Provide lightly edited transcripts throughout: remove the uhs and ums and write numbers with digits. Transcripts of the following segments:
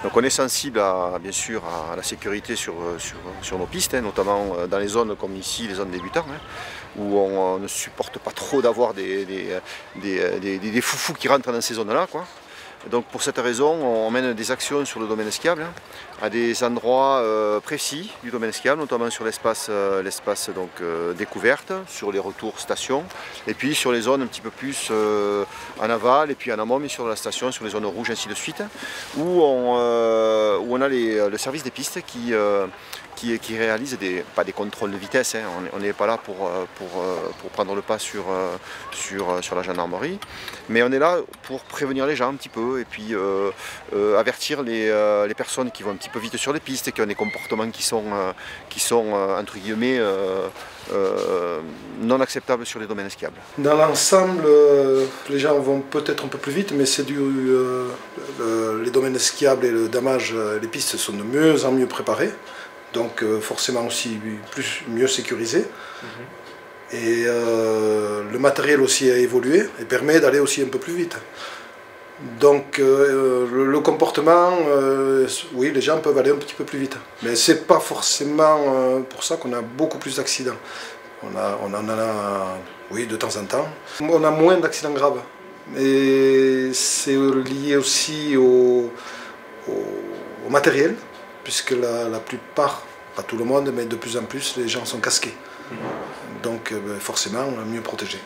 Donc on est sensible bien sûr à la sécurité sur nos pistes, notamment dans les zones comme ici, les zones débutants, où on ne supporte pas trop d'avoir des foufous qui rentrent dans ces zones-là, quoi. Donc pour cette raison, on mène des actions sur le domaine skiable, à des endroits précis du domaine skiable, notamment sur l'espace découverte, sur les retours stations, et puis sur les zones un petit peu plus en aval, et puis en amont, mais sur la station, sur les zones rouges, ainsi de suite, où on a le service des pistes qui réalise pas des contrôles de vitesse, on n'est pas là pour prendre le pas sur la gendarmerie, mais on est là pour prévenir les gens un petit peu et puis avertir les personnes qui vont un petit peu vite sur les pistes et qui ont des comportements qui sont entre guillemets non acceptables sur les domaines skiables. Dans l'ensemble, les gens vont peut-être un peu plus vite, mais c'est les domaines skiables et le damage, les pistes sont de mieux en mieux préparées. Donc forcément aussi mieux sécurisé. Et le matériel aussi a évolué et permet d'aller aussi un peu plus vite. Donc le comportement, oui, les gens peuvent aller un petit peu plus vite. Mais c'est pas forcément pour ça qu'on a beaucoup plus d'accidents. On en a, oui, de temps en temps. On a moins d'accidents graves. Et c'est lié aussi au matériel, puisque la plupart, pas tout le monde, mais de plus en plus, les gens sont casqués. Donc forcément, on est mieux protégé.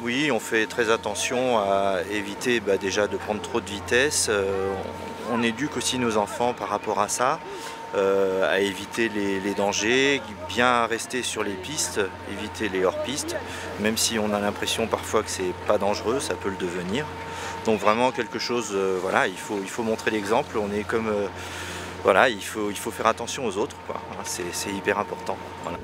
Oui, on fait très attention à éviter déjà de prendre trop de vitesse. On éduque aussi nos enfants par rapport à ça, à éviter les dangers, bien rester sur les pistes, éviter les hors-pistes, même si on a l'impression parfois que c'est pas dangereux, ça peut le devenir. Donc vraiment quelque chose, voilà, il faut montrer l'exemple. On est comme, voilà, il faut faire attention aux autres, quoi. C'est hyper important. Voilà.